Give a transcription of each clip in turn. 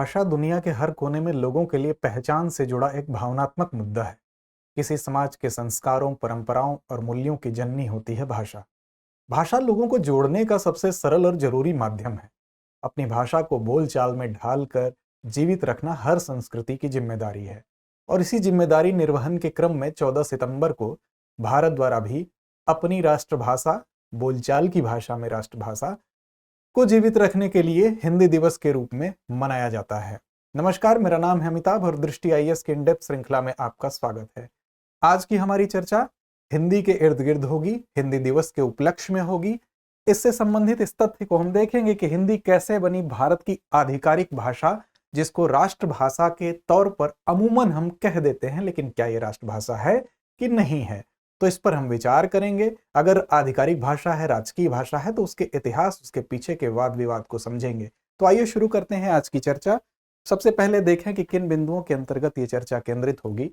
भाषा दुनिया के हर कोने में लोगों के लिए पहचान से जुड़ा एक भावनात्मक मुद्दा है। किसी समाज के संस्कारों, परंपराओं और मूल्यों की जननी होती है भाषा। भाषा लोगों को जोड़ने का सबसे सरल और जरूरी माध्यम है। अपनी भाषा को बोलचाल में ढालकर जीवित रखना हर संस्कृति की जिम्मेदारी है। और इसी जिम्मेदारी निर्वहन के क्रम में 14 सितंबर को भारत द्वारा भी अपनी राष्ट्रभाषा, बोलचाल की भाषा में राष्ट्रभाषा को जीवित रखने के लिए हिंदी दिवस के रूप में मनाया जाता है। नमस्कार, मेरा नाम है अमिताभ और दृष्टि आईएएस के इनडेप्थ श्रृंखला में आपका स्वागत है। आज की हमारी चर्चा हिंदी के इर्द गिर्द होगी, हिंदी दिवस के उपलक्ष्य में होगी। इससे संबंधित इस तथ्य को हम देखेंगे कि हिंदी कैसे बनी भारत की आधिकारिक भाषा, जिसको राष्ट्रभाषा के तौर पर अमूमन हम कह देते हैं, लेकिन क्या ये राष्ट्रभाषा है कि नहीं है, तो इस पर हम विचार करेंगे। अगर आधिकारिक भाषा है, राजकीय भाषा है, तो उसके इतिहास, उसके पीछे के वाद विवाद को समझेंगे। तो आइए शुरू करते हैं आज की चर्चा। सबसे पहले देखें कि किन बिंदुओं के अंतर्गत ये चर्चा केंद्रित होगी।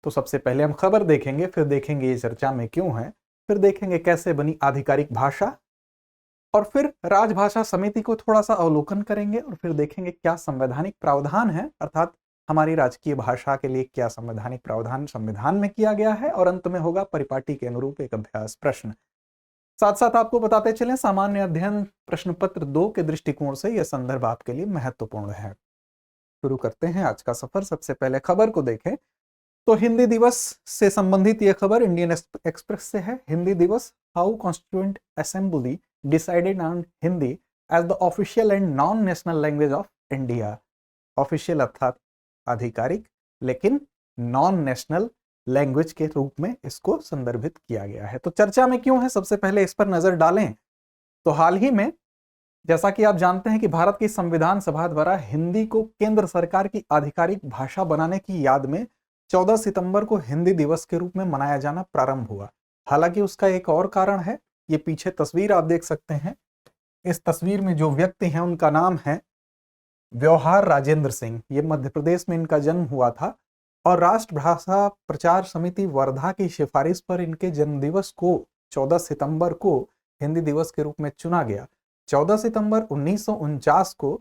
तो सबसे पहले हम खबर देखेंगे, फिर देखेंगे ये चर्चा में क्यों है, फिर देखेंगे कैसे बनी आधिकारिक भाषा, और फिर राजभाषा समिति को थोड़ा सा अवलोकन करेंगे, और फिर देखेंगे क्या संवैधानिक प्रावधान है, अर्थात हमारी राजकीय भाषा के लिए क्या संवैधानिक प्रावधान संविधान में किया गया है, और अंत में होगा परिपाटी के अनुरूप एक अभ्यास प्रश्न। साथ साथ आपको बताते चलें, सामान्य अध्ययन प्रश्न पत्र 2 के दृष्टिकोण से यह संदर्भ आपके लिए महत्वपूर्ण है। शुरू करते हैं आज का सफर। सबसे पहले खबर को देखें तो हिंदी दिवस से संबंधित यह खबर इंडियन एक्सप्रेस से है। Hindi Diwas, how constituent assembly decided on Hindi as the official and non national language of India. Official अर्थात आधिकारिक, लेकिन नॉन नेशनल लैंग्वेज के रूप में इसको संदर्भित किया गया है। तो चर्चा में क्यों है, सबसे पहले इस पर नजर डालें। तो हाल ही में, जैसा कि आप जानते हैं कि भारत की संविधान सभा द्वारा हिंदी को केंद्र सरकार की आधिकारिक भाषा बनाने की याद में 14 सितंबर को हिंदी दिवस के रूप में मनाया जाना प्रारंभ हुआ। हालांकि उसका एक और कारण है। ये पीछे तस्वीर आप देख सकते हैं। इस तस्वीर में जो व्यक्ति हैं उनका नाम है व्यवहार राजेंद्र सिंह। ये मध्य प्रदेश में इनका जन्म हुआ था, और राष्ट्रभाषा प्रचार समिति वर्धा की सिफारिश पर इनके जन्म दिवस को 14 सितंबर को हिंदी दिवस के रूप में चुना गया। 14 सितंबर 1949 को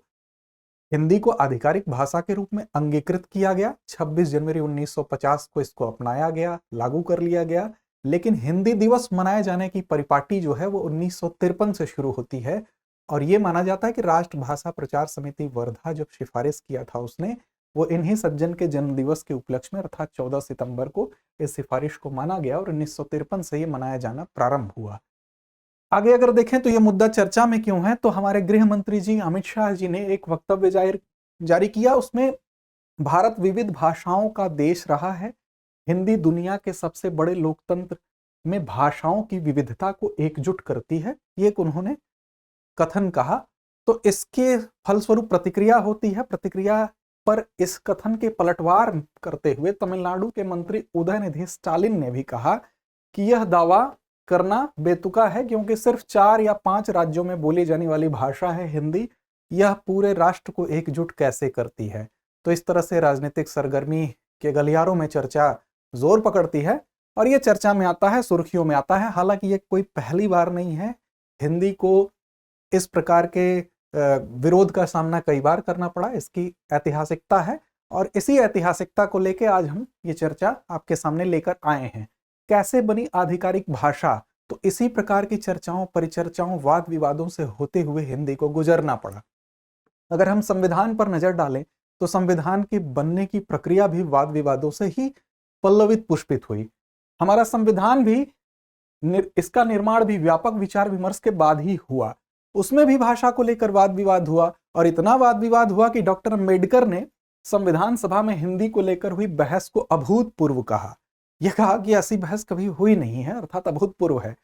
हिंदी को आधिकारिक भाषा के रूप में अंगीकृत किया गया। 26 जनवरी 1950 को इसको अपनाया गया, लागू कर लिया गया। लेकिन हिंदी दिवस मनाए जाने की परिपाटी जो है वो 1953 से शुरू होती है, और ये माना जाता है कि राष्ट्रभाषा प्रचार समिति वर्धा जब सिफारिश किया था उसने, वो इन्हीं सज्जन के जन्म दिवस के उपलक्ष्य में अर्थात 14 सितंबर को इस सिफारिश को माना गया, और 1953 से ये मनाया जाना प्रारंभ हुआ। आगे अगर देखें तो ये मुद्दा चर्चा में क्यों है, तो हमारे गृह मंत्री जी अमित शाह जी ने एक वक्तव्य जारी किया। उसमें भारत विविध भाषाओं का देश रहा है, हिंदी दुनिया के सबसे बड़े लोकतंत्र में भाषाओं की विविधता को एकजुट करती है, ये एक उन्होंने कथन कहा। तो इसके फलस्वरूप प्रतिक्रिया होती है। प्रतिक्रिया पर इस कथन के पलटवार करते हुए तमिलनाडु के मंत्री उदयनिधि स्टालिन ने भी कहा कि यह दावा करना बेतुका है, क्योंकि सिर्फ 4 या 5 राज्यों में बोली जाने वाली भाषा है हिंदी, यह पूरे राष्ट्र को एकजुट कैसे करती है। तो इस तरह से राजनीतिक सरगर्मी के गलियारों में चर्चा जोर पकड़ती है, और यह चर्चा में आता है, सुर्खियों में आता है। हालांकि ये कोई पहली बार नहीं है। हिंदी को इस प्रकार के विरोध का सामना कई बार करना पड़ा, इसकी ऐतिहासिकता है, और इसी ऐतिहासिकता को लेकर आज हम ये चर्चा आपके सामने लेकर आए हैं। कैसे बनी आधिकारिक भाषा, तो इसी प्रकार की चर्चाओं, परिचर्चाओं, वाद विवादों से होते हुए हिंदी को गुजरना पड़ा। अगर हम संविधान पर नजर डालें तो संविधान की बनने की प्रक्रिया भी वाद विवादों से ही पल्लवित पुष्पित हुई। हमारा संविधान भी, इसका निर्माण भी व्यापक विचार विमर्श के बाद ही हुआ। उसमें भी भाषा को लेकर वाद विवाद हुआ, और इतना वाद विवाद हुआ कि डॉक्टर अम्बेडकर ने संविधान सभा में हिंदी को लेकर हुई बहस को अभूतपूर्व कहा। यह कहा कि ऐसी बहस कभी हुई नहीं है, अर्थात अभूतपूर्व है।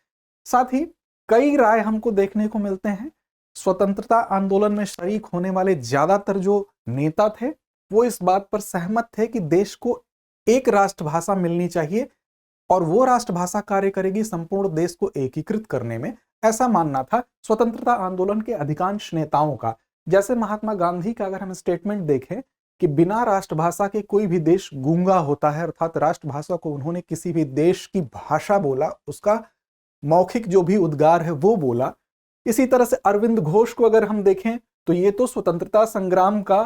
साथ ही कई राय हमको देखने को मिलते हैं। स्वतंत्रता आंदोलन में शरीक होने वाले ज्यादातर जो नेता थे वो इस बात पर सहमत थे कि देश को एक राष्ट्रभाषा मिलनी चाहिए, और वो राष्ट्रभाषा कार्य करेगी संपूर्ण देश को एकीकृत करने में, ऐसा मानना था स्वतंत्रता आंदोलन के अधिकांश नेताओं का। जैसे महात्मा गांधी का अगर हम स्टेटमेंट देखें कि बिना राष्ट्रभाषा के कोई भी देश गूंगा होता है, अर्थात राष्ट्रभाषा को उन्होंने किसी भी देश की भाषा बोला, उसका मौखिक जो भी उद्गार है वो बोला। इसी तरह से अरविंद घोष को अगर हम देखें तो ये तो स्वतंत्रता संग्राम का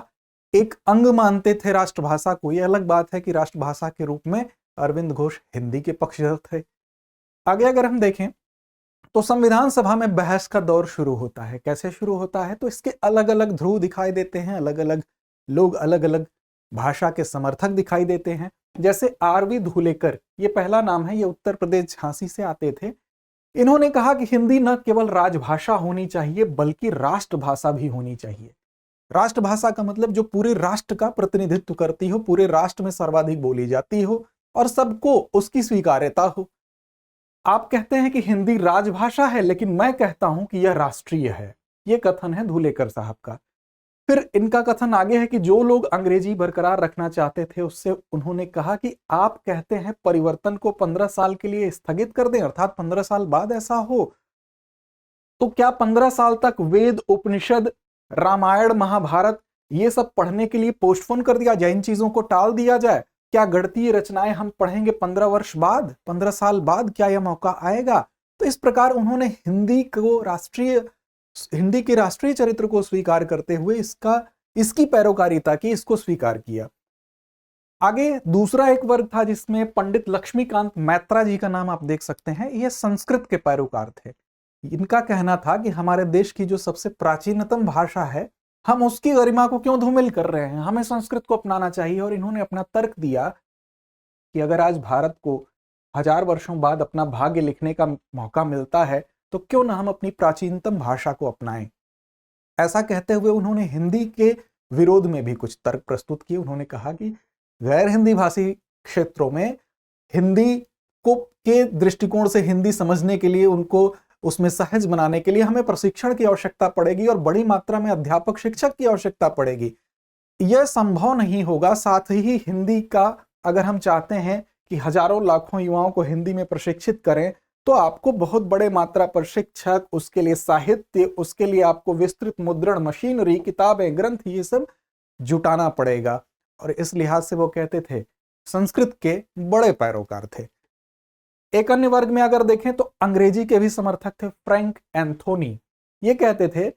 एक अंग मानते थे राष्ट्रभाषा को। ये अलग बात है कि राष्ट्रभाषा के रूप में अरविंद घोष हिंदी के पक्षधर थे। आगे अगर हम देखें तो संविधान सभा में बहस का दौर शुरू होता है। कैसे शुरू होता है? तो इसके अलग अलग ध्रुव दिखाई देते हैं, अलग अलग लोग अलग अलग भाषा के समर्थक दिखाई देते हैं। जैसे आरवी धुलेकर, ये पहला नाम है, ये उत्तर प्रदेश झांसी से आते थे। इन्होंने कहा कि हिंदी न केवल राजभाषा होनी चाहिए बल्कि राष्ट्रभाषा भी होनी चाहिए। राष्ट्रभाषा का मतलब जो पूरे राष्ट्र का प्रतिनिधित्व करती हो, पूरे राष्ट्र में सर्वाधिक बोली जाती हो और सबको उसकी स्वीकार्यता हो। आप कहते हैं कि हिंदी राजभाषा है, लेकिन मैं कहता हूं कि यह राष्ट्रीय है। यह कथन है धुलेकर साहब का। फिर इनका कथन आगे है कि जो लोग अंग्रेजी बरकरार रखना चाहते थे उससे उन्होंने कहा कि आप कहते हैं परिवर्तन को 15 साल के लिए स्थगित कर दें, अर्थात 15 साल बाद ऐसा हो, तो क्या 15 साल तक वेद, उपनिषद, रामायण, महाभारत ये सब पढ़ने के लिए पोस्टपोन कर दिया जाए, इन चीजों को टाल दिया जाए? क्या गणितीय रचनाएं हम पढ़ेंगे 15 वर्ष बाद, 15 साल बाद? क्या यह मौका आएगा? तो इस प्रकार उन्होंने हिंदी के राष्ट्रीय चरित्र को स्वीकार करते हुए इसकी पैरोकारिता की, इसको स्वीकार किया। आगे दूसरा एक वर्ग था जिसमें पंडित लक्ष्मीकांत मैत्रा जी का नाम आप देख सकते हैं। ये संस्कृत के पैरोकार थे। इनका कहना था कि हमारे देश की जो सबसे प्राचीनतम भाषा है, हम उसकी गरिमा को क्यों धूमिल कर रहे हैं, हमें संस्कृत को अपनाना चाहिए। और इन्होंने अपना तर्क दिया कि अगर आज भारत को 1000 वर्षों बाद अपना भाग्य लिखने का मौका मिलता है तो क्यों ना हम अपनी प्राचीनतम भाषा को अपनाएं। ऐसा कहते हुए उन्होंने हिंदी के विरोध में भी कुछ तर्क प्रस्तुत किए। उन्होंने कहा कि गैर हिंदी भाषी क्षेत्रों में हिंदी को के दृष्टिकोण से हिंदी समझने के लिए, उनको उसमें सहज बनाने के लिए हमें प्रशिक्षण की आवश्यकता पड़ेगी और बड़ी मात्रा में अध्यापक शिक्षक की आवश्यकता पड़ेगी। यह संभव नहीं होगा। साथ ही हिंदी का अगर हम चाहते हैं कि हजारों लाखों युवाओं को हिंदी में प्रशिक्षित करें तो आपको बहुत बड़े मात्रा पर शिक्षक, उसके लिए साहित्य, उसके लिए आपको विस्तृत मुद्रण मशीनरी, किताबें, ग्रंथ, ये सब जुटाना पड़ेगा। और इस लिहाज से वो कहते थे, संस्कृत के बड़े पैरोकार थे। एक अन्य वर्ग में अगर देखें तो अंग्रेजी के भी समर्थक थे। फ्रैंक एंथोनी ये कहते थे,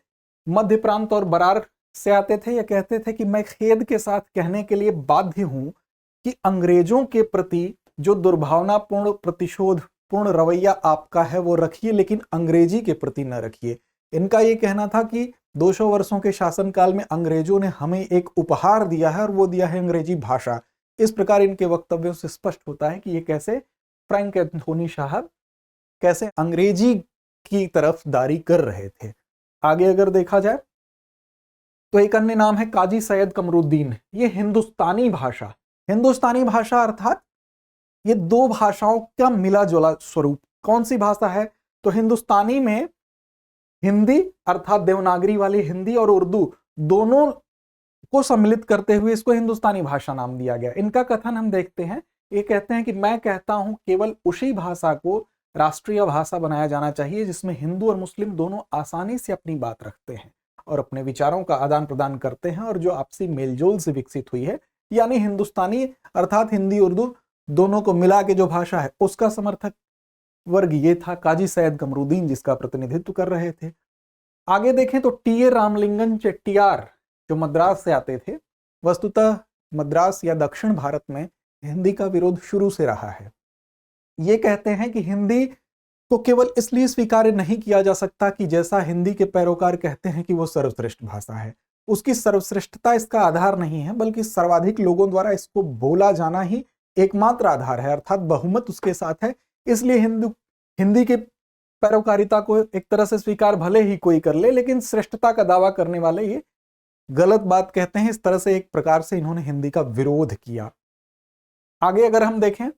मध्य प्रांत और बरार से आते थे। ये कहते थे कि मैं खेद के साथ कहने के लिए बाध्य हूं कि अंग्रेजों के प्रति जो दुर्भावनापूर्ण, प्रतिशोधपूर्ण रवैया आपका है वो रखिए, लेकिन अंग्रेजी के प्रति न रखिए। इनका ये कहना था कि 200 वर्षों के शासनकाल में अंग्रेजों ने हमें एक उपहार दिया है और वो दिया है अंग्रेजी भाषा। इस प्रकार इनके वक्तव्यों से स्पष्ट होता है कि ये कैसे फ्रैंक एंथोनी साहब कैसे अंग्रेजी की तरफ दारी कर रहे थे। आगे अगर देखा जाए तो एक अन्य नाम है काजी सैयद कमरुद्दीन। ये हिंदुस्तानी भाषा अर्थात ये दो भाषाओं का मिला जुला स्वरूप। कौन सी भाषा है? तो हिंदुस्तानी में हिंदी अर्थात देवनागरी वाली हिंदी और उर्दू दोनों को सम्मिलित करते हुए इसको हिंदुस्तानी भाषा नाम दिया गया। इनका कथन हम देखते हैं। ये कहते हैं कि मैं कहता हूं केवल उसी भाषा को राष्ट्रीय भाषा बनाया जाना चाहिए जिसमें हिंदू और मुस्लिम दोनों आसानी से अपनी बात रखते हैं और अपने विचारों का आदान प्रदान करते हैं और जो आपसी मेलजोल से विकसित हुई है, यानी हिंदुस्तानी अर्थात हिंदी उर्दू दोनों को मिला के जो भाषा है, उसका समर्थक वर्ग ये था काजी सैयद कमरुद्दीन जिसका प्रतिनिधित्व कर रहे थे। आगे देखें तो टी.ए. रामलिंगन चेट्टियार जो मद्रास से आते थे। वस्तुतः मद्रास या दक्षिण भारत में हिंदी का विरोध शुरू से रहा है। ये कहते हैं कि हिंदी को केवल इसलिए स्वीकार्य नहीं किया जा सकता कि जैसा हिंदी के पैरोकार कहते हैं कि वो सर्वश्रेष्ठ भाषा है, उसकी सर्वश्रेष्ठता इसका आधार नहीं है, बल्कि सर्वाधिक लोगों द्वारा इसको बोला जाना ही एकमात्र आधार है, अर्थात बहुमत उसके साथ है। इसलिए हिंदी के पैरोकारिता को एक तरह से स्वीकार भले ही कोई कर ले, लेकिन श्रेष्ठता का दावा करने वाले ये गलत बात कहते हैं। इस तरह से एक प्रकार से इन्होंने हिंदी का विरोध किया। आगे अगर हम देखें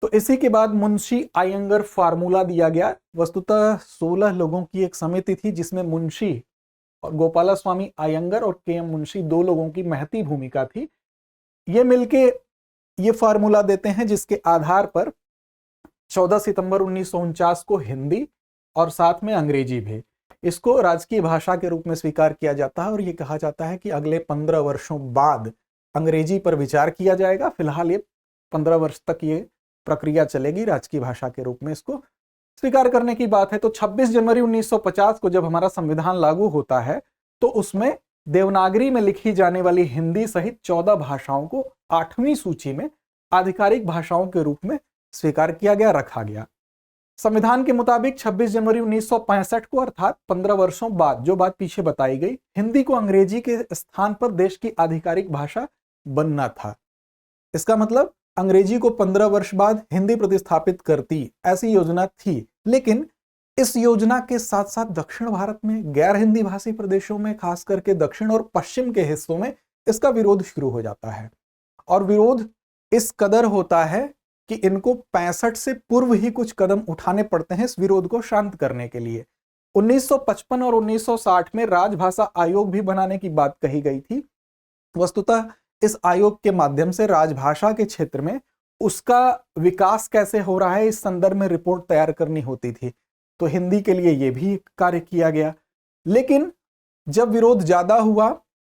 तो इसी के बाद मुंशी आयंगर फार्मूला दिया गया। वस्तुतः 16 लोगों की एक समिति थी जिसमें मुंशी और गोपाला स्वामी आयंगर और के.एम. मुंशी 2 लोगों की महती भूमिका थी। ये मिलके ये फार्मूला देते हैं जिसके आधार पर 14 सितंबर 1949 को हिंदी और साथ में अंग्रेजी भी इसको राजकीय भाषा के रूप में स्वीकार किया जाता है। और ये कहा जाता है कि अगले 15 वर्षों बाद अंग्रेजी पर विचार किया जाएगा। फिलहाल ये 15 वर्ष तक ये प्रक्रिया चलेगी, राजकीय भाषा के रूप में इसको स्वीकार करने की बात है। तो 26 जनवरी 1950 को जब हमारा संविधान लागू होता है तो उसमें देवनागरी में लिखी जाने वाली हिंदी सहित 14 भाषाओं को 8वीं सूची में आधिकारिक भाषाओं के रूप में स्वीकार किया गया, रखा गया। संविधान के मुताबिक 26 जनवरी 1965 को अर्थात 15 वर्षों बाद जो बात पीछे बताई गई, हिंदी को अंग्रेजी के स्थान पर देश की आधिकारिक भाषा बनना था। इसका मतलब अंग्रेजी को 15 वर्ष बाद हिंदी प्रतिस्थापित करती, ऐसी योजना थी। लेकिन इस योजना के साथ साथ दक्षिण भारत में गैर हिंदी भाषी प्रदेशों में, खास करके दक्षिण और पश्चिम के हिस्सों में इसका विरोध शुरू हो जाता है। और विरोध इस कदर होता है कि इनको 65 से पूर्व ही कुछ कदम उठाने पड़ते हैं इस विरोध को शांत करने के लिए। 1955 और 1960 में राजभाषा आयोग भी बनाने की बात कही गई थी। वस्तुतः इस आयोग के माध्यम से राजभाषा के क्षेत्र में उसका विकास कैसे हो रहा है, इस संदर्भ में रिपोर्ट तैयार करनी होती थी। तो हिंदी के लिए यह भी कार्य किया गया। लेकिन जब विरोध ज्यादा हुआ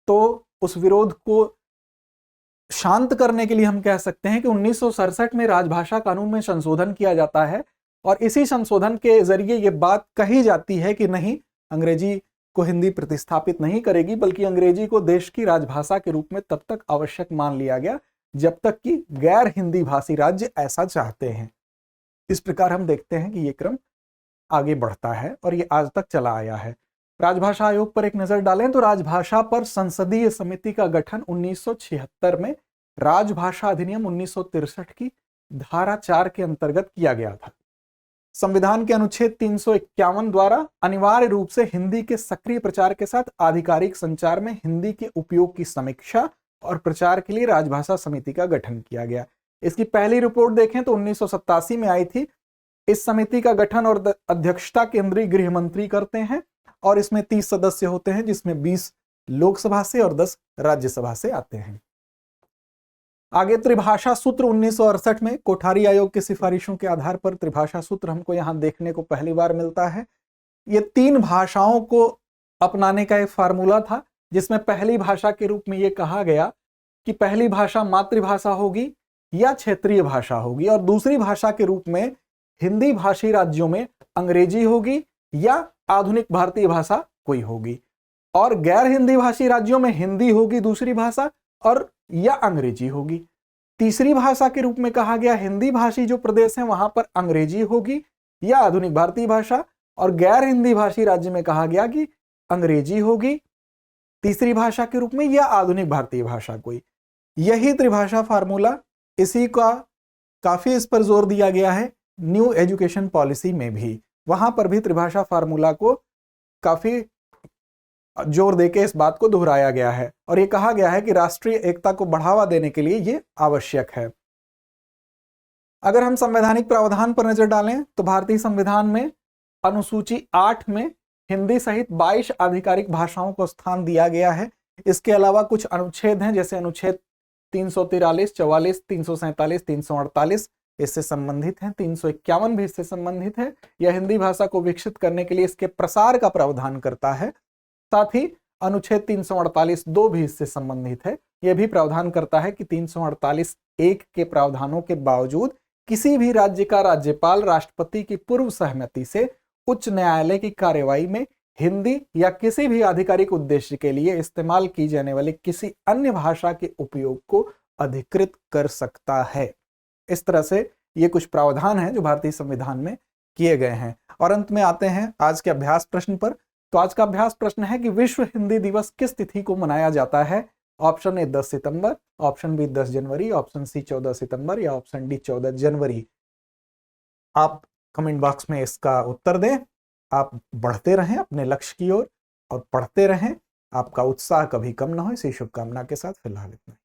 तो उस विरोध को शांत करने के लिए हम कह सकते हैं कि 1967 में राजभाषा कानून में संशोधन किया जाता है और इसी संशोधन के जरिए यह बात कही जाती है कि नहीं, अंग्रेजी को हिंदी प्रतिस्थापित नहीं करेगी, बल्कि अंग्रेजी को देश की राजभाषा के रूप में तब तक आवश्यक मान लिया गया जब तक कि गैर हिंदी भाषी राज्य ऐसा चाहते हैं। इस प्रकार हम देखते हैं कि यह क्रम आगे बढ़ता है और ये आज तक चला आया है। राजभाषा आयोग पर एक नजर डालें तो राजभाषा पर संसदीय समिति का गठन 1976 में राजभाषा अधिनियम 1963 की धारा 4 के अंतर्गत किया गया था। संविधान के अनुच्छेद 351 द्वारा अनिवार्य रूप से हिंदी के सक्रिय प्रचार के साथ आधिकारिक संचार में हिंदी के उपयोग की समीक्षा और प्रचार के लिए राजभाषा समिति का गठन किया गया। इसकी पहली रिपोर्ट देखें तो 1987 में आई थी। इस समिति का गठन और अध्यक्षता केंद्रीय गृह मंत्री करते हैं और इसमें 30 सदस्य होते हैं, जिसमें 20 लोकसभा से और 10 राज्यसभा से आते हैं। आगे त्रिभाषा सूत्र 1968 में कोठारी आयोग की सिफारिशों के आधार पर त्रिभाषा सूत्र हमको यहां देखने को पहली बार मिलता है। यह 3 भाषाओं को अपनाने का एक फार्मूला था, जिसमें पहली भाषा के रूप में यह कहा गया कि पहली भाषा मातृभाषा होगी या क्षेत्रीय भाषा होगी और दूसरी भाषा के रूप में हिंदी भाषी राज्यों में अंग्रेजी होगी या आधुनिक भारतीय भाषा कोई होगी, और गैर हिंदी भाषी राज्यों में हिंदी होगी दूसरी भाषा और या अंग्रेजी होगी। तीसरी भाषा के रूप में कहा गया हिंदी भाषी जो प्रदेश हैं वहां पर अंग्रेजी होगी या आधुनिक भारतीय भाषा, और गैर हिंदी भाषी राज्य में कहा गया कि अंग्रेजी होगी तीसरी भाषा के रूप में या आधुनिक भारतीय भाषा कोई। यही त्रिभाषा फार्मूला, इसी का काफी इस पर जोर दिया गया है न्यू एजुकेशन पॉलिसी में भी। वहां पर भी त्रिभाषा फार्मूला को काफी जोर देके इस बात को दोहराया गया है और यह कहा गया है कि राष्ट्रीय एकता को बढ़ावा देने के लिए यह आवश्यक है। अगर हम संवैधानिक प्रावधान पर नजर डालें तो भारतीय संविधान में अनुसूची 8 में हिंदी सहित 22 आधिकारिक भाषाओं को स्थान दिया गया है। इसके अलावा कुछ अनुच्छेद हैं, जैसे अनुच्छेद 343, 44, 347, 348 इससे संबंधित हैं, 351 भी इससे संबंधित है। यह हिंदी भाषा को विकसित करने के लिए इसके प्रसार का प्रावधान करता है। साथ ही अनुच्छेद 348(2) भी इससे संबंधित है। यह भी प्रावधान करता है कि 348(1) के प्रावधानों के बावजूद किसी भी राज्य का राज्यपाल राष्ट्रपति की पूर्व सहमति से उच्च न्यायालय की कार्यवाही में हिंदी या किसी भी आधिकारिक उद्देश्य के लिए इस्तेमाल की जाने वाली किसी अन्य भाषा के उपयोग को अधिकृत कर सकता है। इस तरह से ये कुछ प्रावधान हैं जो भारतीय संविधान में किए गए हैं। और अंत में आते हैं आज के अभ्यास प्रश्न पर। तो आज का अभ्यास प्रश्न है कि विश्व हिंदी दिवस किस तिथि को मनाया जाता है। ऑप्शन ए 10 सितंबर, ऑप्शन बी 10 जनवरी, ऑप्शन सी 14 सितंबर या ऑप्शन डी 14 जनवरी। आप कमेंट बॉक्स में इसका उत्तर दें। आप बढ़ते रहें अपने लक्ष्य की ओर और पढ़ते रहें। आपका उत्साह कभी कम ना हो, इसी शुभकामना के साथ फिलहाल इतना ही।